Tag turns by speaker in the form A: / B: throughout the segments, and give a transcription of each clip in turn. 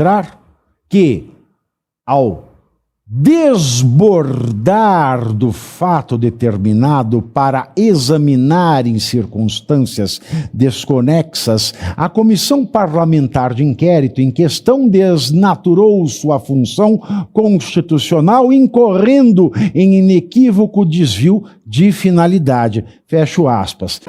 A: mostrar que, ao desbordar do fato determinado para examinar em circunstâncias desconexas, a comissão parlamentar de inquérito em questão desnaturou sua função constitucional, incorrendo em inequívoco desvio de finalidade. Fecho aspas.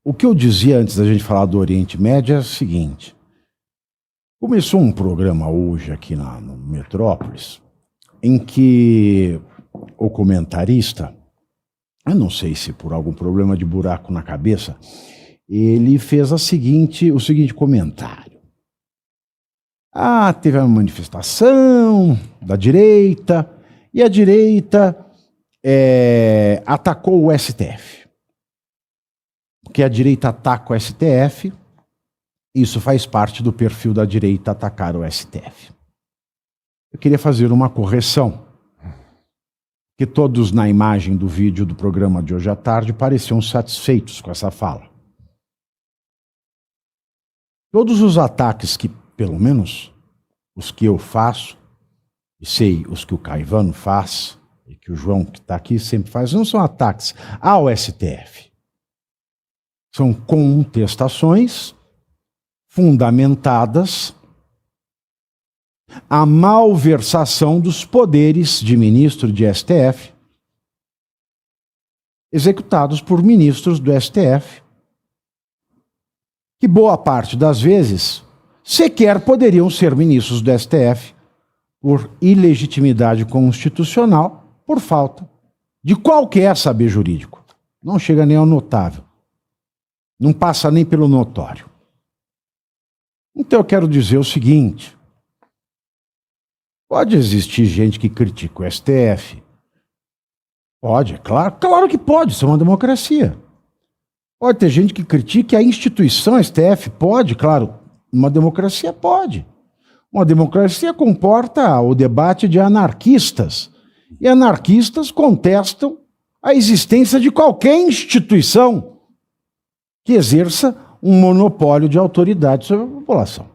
A: O que eu dizia antes da gente falar do Oriente Médio é o seguinte: começou um programa hoje aqui no Metrópolis, em que o comentarista, eu não sei se por algum problema de buraco na cabeça, ele fez o seguinte comentário. Teve uma manifestação da direita, e a direita atacou o STF. Porque a direita ataca o STF, isso faz parte do perfil da direita atacar o STF. Eu queria fazer uma correção, que todos na imagem do vídeo do programa de hoje à tarde pareciam satisfeitos com essa fala. Todos os ataques que, pelo menos, os que eu faço, e sei os que o Caivano faz, e que o João que está aqui sempre faz, não são ataques ao STF. São contestações fundamentadas à malversação dos poderes de ministro de STF, executados por ministros do STF, que boa parte das vezes sequer poderiam ser ministros do STF por ilegitimidade constitucional, por falta de qualquer saber jurídico. Não chega nem ao notável. Não passa nem pelo notório. Então eu quero dizer o seguinte: pode existir gente que critica o STF? Pode, é claro. Claro que pode, isso é uma democracia. Pode ter gente que critique a instituição STF? Pode, claro. Uma democracia pode. Uma democracia comporta o debate de anarquistas. E anarquistas contestam a existência de qualquer instituição que exerça um monopólio de autoridade sobre a população.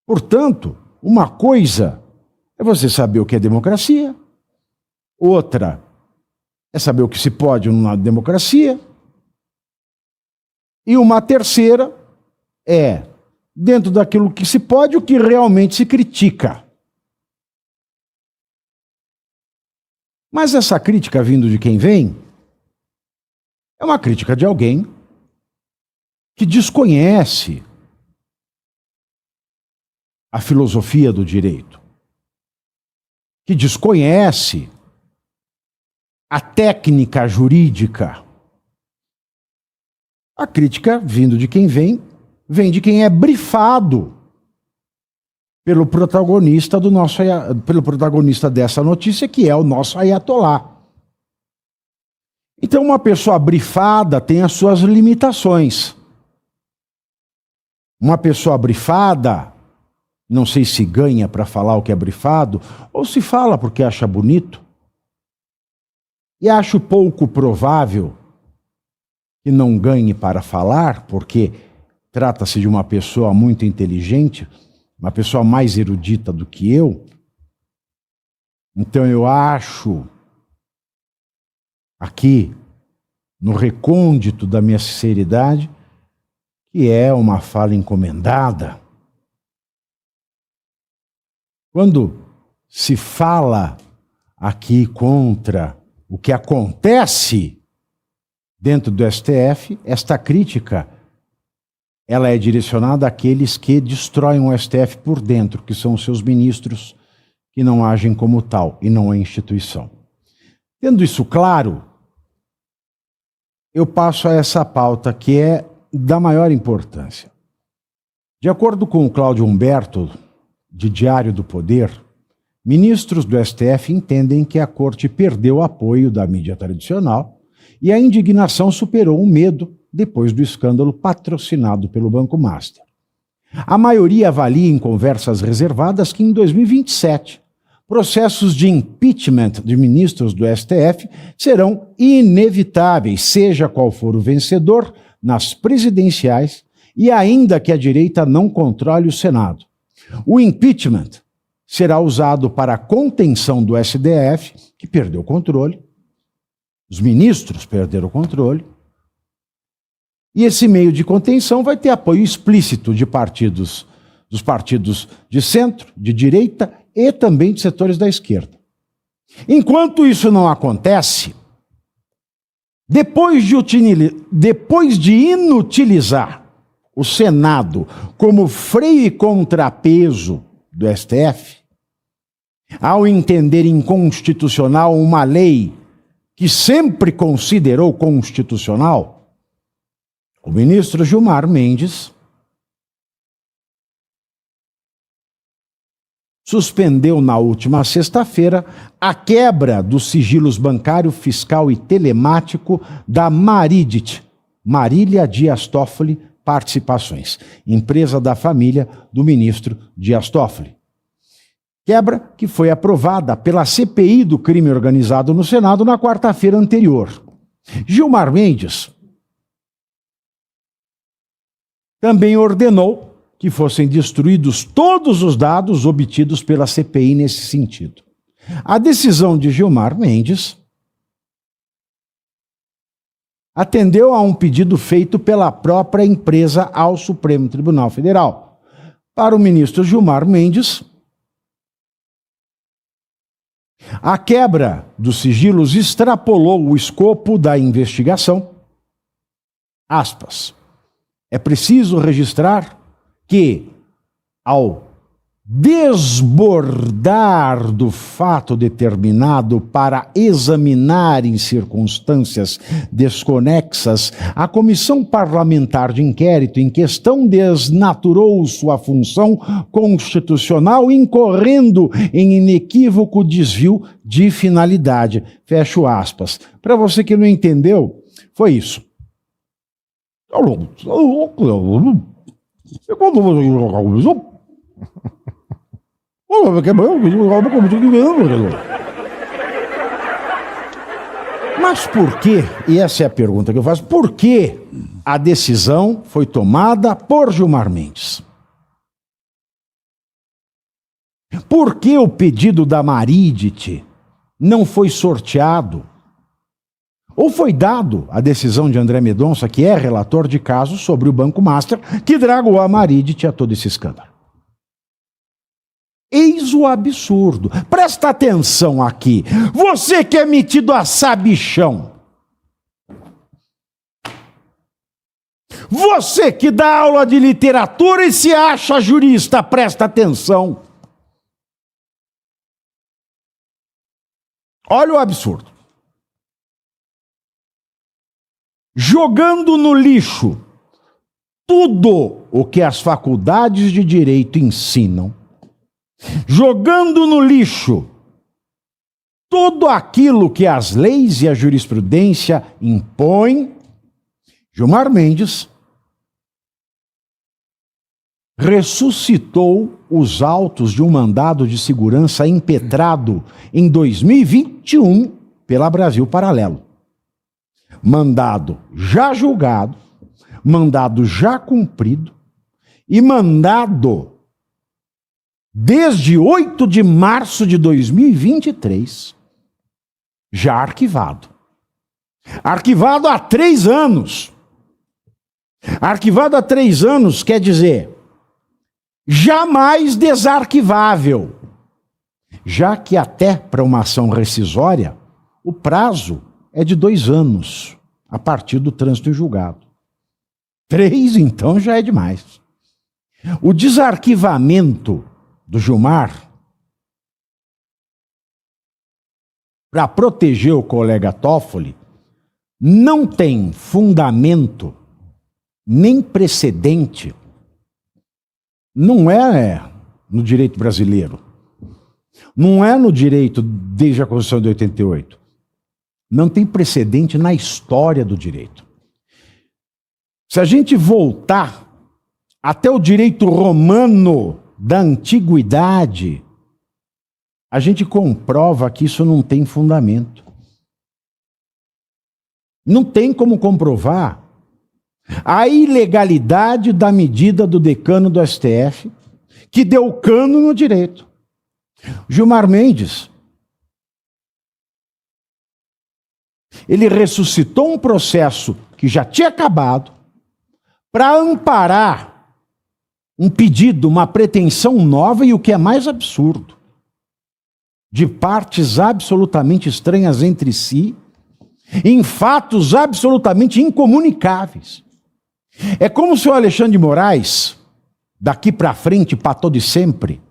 A: Portanto, uma coisa é você saber o que é democracia, outra é saber o que se pode numa democracia, e uma terceira é, dentro daquilo que se pode, o que realmente se critica. Mas essa crítica vindo de quem vem é uma crítica de alguém que desconhece a filosofia do direito, que desconhece a técnica jurídica. A crítica, vindo de quem vem de quem é brifado pelo protagonista pelo protagonista dessa notícia, que é o nosso ayatolá. Então, uma pessoa brifada tem as suas limitações. Uma pessoa brifada, não sei se ganha para falar o que é brifado, ou se fala porque acha bonito. E acho pouco provável que não ganhe para falar, porque trata-se de uma pessoa muito inteligente, uma pessoa mais erudita do que eu. Então eu acho, aqui, no recôndito da minha sinceridade, que é uma fala encomendada. Quando se fala aqui contra o que acontece dentro do STF, esta crítica, ela é direcionada àqueles que destroem o STF por dentro, que são os seus ministros, que não agem como tal, e não a instituição. Tendo isso claro, eu passo a essa pauta que é da maior importância. De acordo com o Cláudio Humberto, de Diário do Poder, ministros do STF entendem que a Corte perdeu o apoio da mídia tradicional e a indignação superou o medo depois do escândalo patrocinado pelo Banco Master. A maioria avalia em conversas reservadas que em 2027 processos de impeachment de ministros do STF serão inevitáveis, seja qual for o vencedor nas presidenciais e ainda que a direita não controle o Senado. O impeachment será usado para a contenção do STF, que perdeu o controle, os ministros perderam o controle, e esse meio de contenção vai ter apoio explícito de partidos, dos partidos de centro, de direita e também de setores da esquerda. Enquanto isso não acontece, depois de inutilizar o Senado como freio e contrapeso do STF, ao entender inconstitucional uma lei que sempre considerou constitucional, o ministro Gilmar Mendes suspendeu na última sexta-feira a quebra dos sigilos bancário, fiscal e telemático da Marília Dias Toffoli Participações, empresa da família do ministro Dias Toffoli. Quebra que foi aprovada pela CPI do crime organizado no Senado na quarta-feira anterior. Gilmar Mendes também ordenou que fossem destruídos todos os dados obtidos pela CPI nesse sentido. A decisão de Gilmar Mendes atendeu a um pedido feito pela própria empresa ao Supremo Tribunal Federal. Para o ministro Gilmar Mendes, a quebra dos sigilos extrapolou o escopo da investigação. Aspas. É preciso registrar que, ao desbordar do fato determinado para examinar em circunstâncias desconexas, a Comissão Parlamentar de Inquérito em questão desnaturou sua função constitucional, incorrendo em inequívoco desvio de finalidade. Fecho aspas. Para você que não entendeu, foi isso. Mas por quê? E essa é a pergunta que eu faço. Por que a decisão foi tomada por Gilmar Mendes? Por que o pedido da Marília não foi sorteado? Ou foi dado a decisão de André Mendonça, que é relator de casos sobre o Banco Master, que dragou a Marília a todo esse escândalo? Eis o absurdo. Presta atenção aqui. Você que é metido a sabichão. Você que dá aula de literatura e se acha jurista, presta atenção. Olha o absurdo. Jogando no lixo tudo o que as faculdades de direito ensinam, jogando no lixo tudo aquilo que as leis e a jurisprudência impõem, Gilmar Mendes ressuscitou os autos de um mandado de segurança impetrado em 2021 pela Brasil Paralelo. Mandado já julgado, mandado já cumprido e mandado desde 8 de março de 2023 já arquivado. Arquivado há 3 anos. Arquivado há 3 anos quer dizer jamais desarquivável, já que até para uma ação rescisória o prazo é de 2 anos, a partir do trânsito em julgado. 3, então, já é demais. O desarquivamento do Gilmar, para proteger o colega Toffoli, não tem fundamento, nem precedente, não é no direito brasileiro, não é no direito desde a Constituição de 88. Não tem precedente na história do direito. Se a gente voltar até o direito romano da antiguidade, a gente comprova que isso não tem fundamento. Não tem como comprovar a ilegalidade da medida do decano do STF, que deu cano no direito. Gilmar Mendes, ele ressuscitou um processo que já tinha acabado para amparar um pedido, uma pretensão nova e o que é mais absurdo, de partes absolutamente estranhas entre si, em fatos absolutamente incomunicáveis. É como se o Alexandre de Moraes, daqui para frente, para todo e sempre,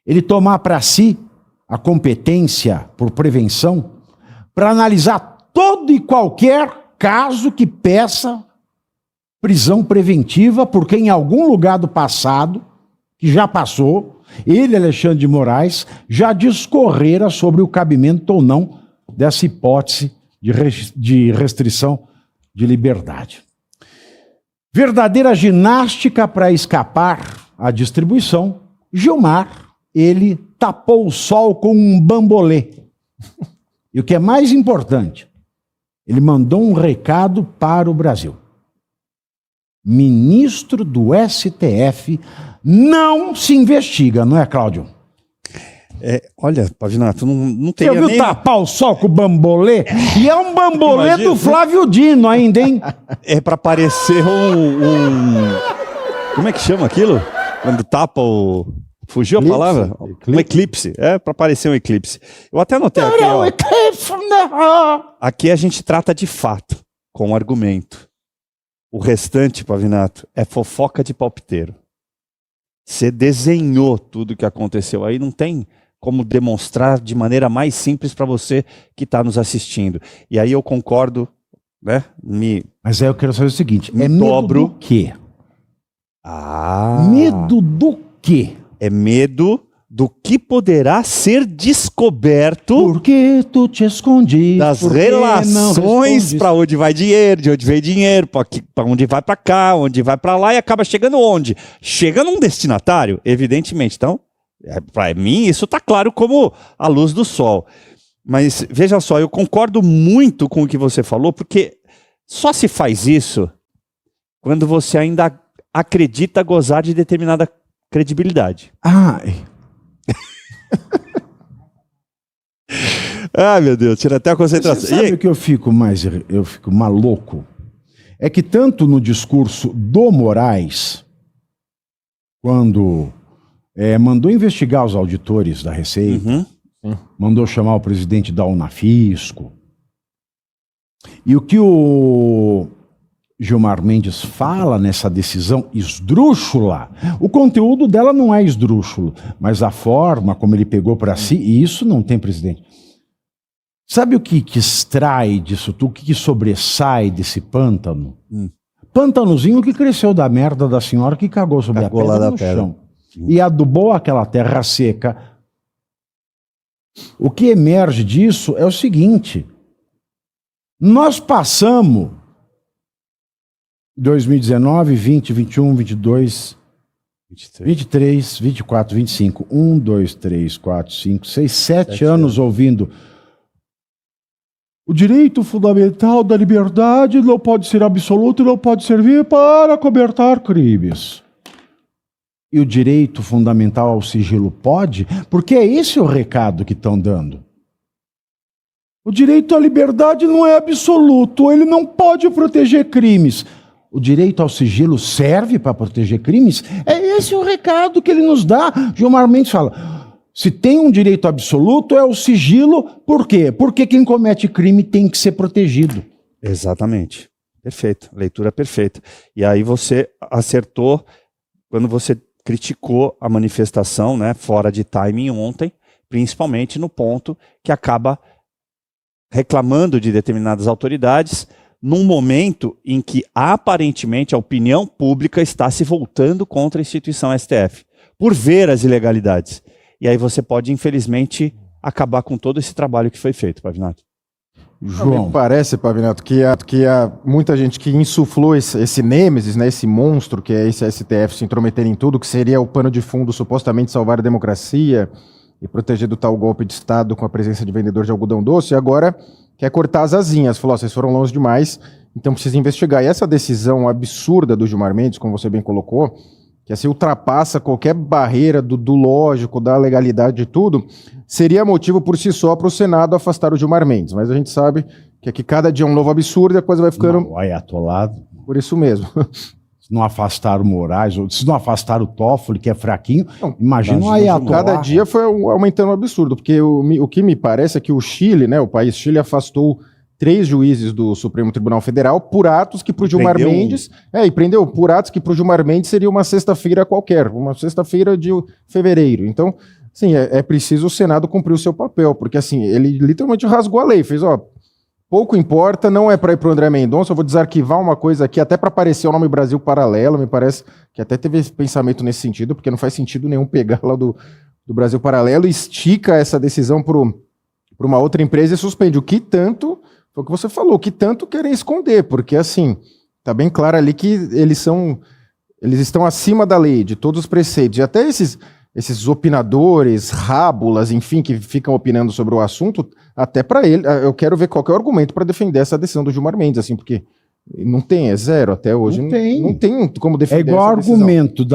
A: ele tomar para si a competência por prevenção para analisar todo e qualquer caso que peça prisão preventiva, porque em algum lugar do passado, que já passou, ele, Alexandre de Moraes, já discorrera sobre o cabimento ou não dessa hipótese de restrição de liberdade. Verdadeira ginástica para escapar à distribuição. Gilmar, ele tapou o sol com um bambolê. E o que é mais importante, ele mandou um recado para o Brasil. Ministro do STF não se investiga, não é, Cláudio?
B: Olha, Pavinato, não teria
A: Você viu
B: nem...
A: tapar o sol com o bambolê? E é um bambolê
B: Imagina.
A: do Flávio Dino ainda, hein?
B: É para parecer Como é que chama aquilo? Quando tapa o... Fugiu
A: Eclipse.
B: a palavra? Um eclipse. É para parecer um eclipse. Eu até anotei aqui,
A: Não,
B: ó.
A: eclipse, não.
B: Aqui a gente trata de fato, com argumento. O restante, Pavinato, é fofoca de palpiteiro. Você desenhou tudo o que aconteceu aí, não tem como demonstrar de maneira mais simples para você que está nos assistindo. E aí eu concordo, né?
A: Mas aí eu quero saber o seguinte,
B: Me
A: é medo
B: dobro.
A: do quê?
B: Ah!
A: Medo do quê?
B: É medo do que poderá ser descoberto
A: Por que tu te escondes?
B: das
A: Por que não
B: relações
A: respondes?
B: para onde vai dinheiro, de onde vem dinheiro, para onde vai para cá, onde vai para lá e acaba chegando onde? Chega num destinatário, evidentemente. Então, para mim, isso está claro como a luz do sol. Mas veja só, eu concordo muito com o que você falou, porque só se faz isso quando você ainda acredita gozar de determinada credibilidade. Ah, meu Deus, tira até a concentração.
A: Você sabe o que eu fico maluco? É que tanto no discurso do Moraes, quando mandou investigar os auditores da Receita, mandou chamar o presidente da Unafisco, e o que o Gilmar Mendes fala nessa decisão esdrúxula, o conteúdo dela não é esdrúxulo, mas a forma como ele pegou para si, e isso não tem presidente. Sabe o que extrai disso tudo, o que sobressai desse pântano? Pântanozinho que cresceu da merda da senhora que cagou sobre a pedra no chão. E adubou aquela terra seca. O que emerge disso é o seguinte: nós passamos 2019, 20, 21, 22, 23, 24, 25, 1, 2, 3, 4, 5, 6, 7 anos ouvindo o direito fundamental da liberdade não pode ser absoluto e não pode servir para cobertar crimes. E o direito fundamental ao sigilo pode? Porque é esse o recado que estão dando. O direito à liberdade não é absoluto, ele não pode proteger crimes. O direito ao sigilo serve para proteger crimes? É esse o recado que ele nos dá. Gilmar Mendes fala, se tem um direito absoluto é o sigilo, por quê? Porque quem comete crime tem que ser protegido.
B: Exatamente. Perfeito. Leitura perfeita. E aí você acertou quando você criticou a manifestação, né, fora de timing ontem, principalmente no ponto que acaba reclamando de determinadas autoridades num momento em que aparentemente a opinião pública está se voltando contra a instituição STF, por ver as ilegalidades. E aí você pode, infelizmente, acabar com todo esse trabalho que foi feito, Pavinato.
C: João. Me parece, Pavinato, que há muita gente que insuflou esse nêmesis, né, esse monstro que é esse STF se intrometer em tudo, que seria o pano de fundo supostamente salvar a democracia, e proteger do tal golpe de Estado com a presença de vendedor de algodão doce, e agora quer cortar as asinhas. Falou, vocês foram longe demais, então precisa investigar. E essa decisão absurda do Gilmar Mendes, como você bem colocou, que assim ultrapassa qualquer barreira do lógico, da legalidade de tudo, seria motivo por si só para o Senado afastar o Gilmar Mendes. Mas a gente sabe que aqui cada dia é um novo absurdo e a coisa vai ficando...
A: Não, aí atolado.
C: Por isso mesmo.
A: Se não afastaram o Moraes, ou se não afastaram o Toffoli, que é fraquinho,
C: Não,
A: imagina o Ayatollah.
C: Cada dia foi aumentando um absurdo, porque o que me parece é que o Chile, né, o país Chile, afastou 3 juízes do Supremo Tribunal Federal por atos que para o Gilmar Mendes... e prendeu por atos que para o Gilmar Mendes seria uma sexta-feira qualquer, uma sexta-feira de fevereiro. Então, sim, é preciso o Senado cumprir o seu papel, porque assim, ele literalmente rasgou a lei, fez, pouco importa, não é para ir para o André Mendonça, eu vou desarquivar uma coisa aqui, até para aparecer o nome Brasil Paralelo, me parece que até teve esse pensamento nesse sentido, porque não faz sentido nenhum pegar lá do Brasil Paralelo e estica essa decisão para uma outra empresa e suspende. O que tanto, foi o que você falou, o que tanto querem esconder, porque assim, tá bem claro ali que eles estão acima da lei, de todos os preceitos, e até esses opinadores, rábulas, enfim, que ficam opinando sobre o assunto, até para ele, eu quero ver qualquer argumento para defender essa decisão do Gilmar Mendes, assim, porque não tem, é zero até hoje. Não tem como defender.
A: É igual o argumento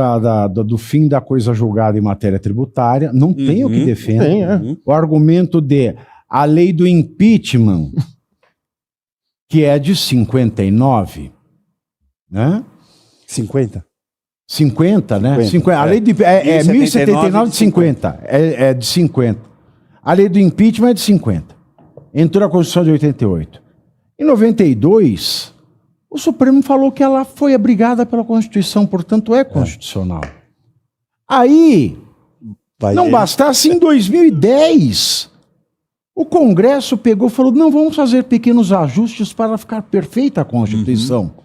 A: do fim da coisa julgada em matéria tributária, não tem o que defender.
C: Tem,
A: O argumento de a lei do impeachment, que é de 59, né?
B: 50?
A: 50, né?
B: 50,
A: a lei de, é 1079 de 50. É de 50. A lei do impeachment é de 50. Entrou na Constituição de 88. Em 92, o Supremo falou que ela foi abrigada pela Constituição, portanto é constitucional. Aí, não bastasse, em 2010, o Congresso pegou e falou, não, vamos fazer pequenos ajustes para ficar perfeita a Constituição.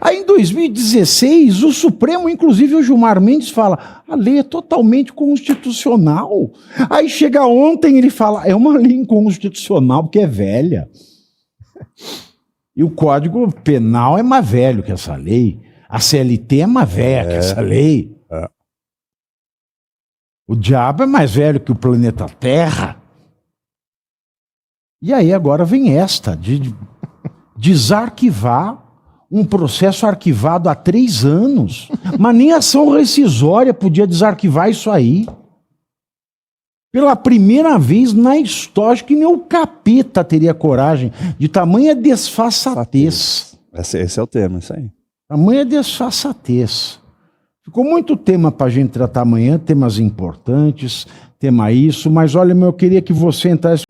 A: Aí, em 2016, o Supremo, inclusive o Gilmar Mendes, fala, a lei é totalmente constitucional. Aí chega ontem, ele fala, é uma lei inconstitucional porque é velha. E o Código Penal é mais velho que essa lei. A CLT é mais velha que essa lei. O diabo é mais velho que o planeta Terra. E aí agora vem esta, de desarquivar um processo arquivado há 3 anos. Mas nem ação rescisória podia desarquivar isso aí. Pela primeira vez na história, acho que nem o capeta teria coragem de tamanha desfaçatez.
B: Esse é o tema, isso aí.
A: Tamanha desfaçatez. Ficou muito tema para a gente tratar amanhã, temas importantes, tema isso, mas olha, eu queria que você entrasse.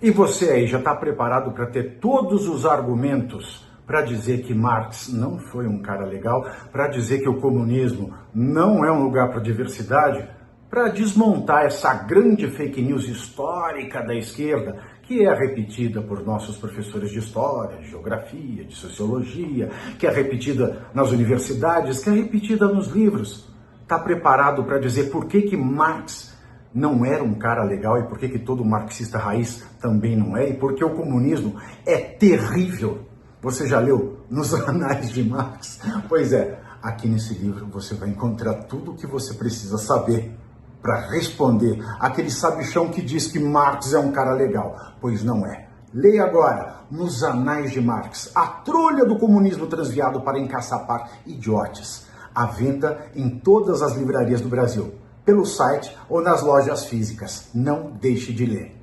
D: E você aí, já está preparado para ter todos os argumentos para dizer que Marx não foi um cara legal, para dizer que o comunismo não é um lugar para diversidade, para desmontar essa grande fake news histórica da esquerda, que é repetida por nossos professores de história, de geografia, de sociologia, que é repetida nas universidades, que é repetida nos livros. Está preparado para dizer por que Marx não era um cara legal e por que todo marxista raiz também não é, e porque o comunismo é terrível. Você já leu Nos Anais de Marx? Pois é, aqui nesse livro você vai encontrar tudo o que você precisa saber para responder aquele sabichão que diz que Marx é um cara legal. Pois não é. Leia agora Nos Anais de Marx, a trolha do comunismo transviado para encaçapar idiotes. À venda em todas as livrarias do Brasil, pelo site ou nas lojas físicas. Não deixe de ler.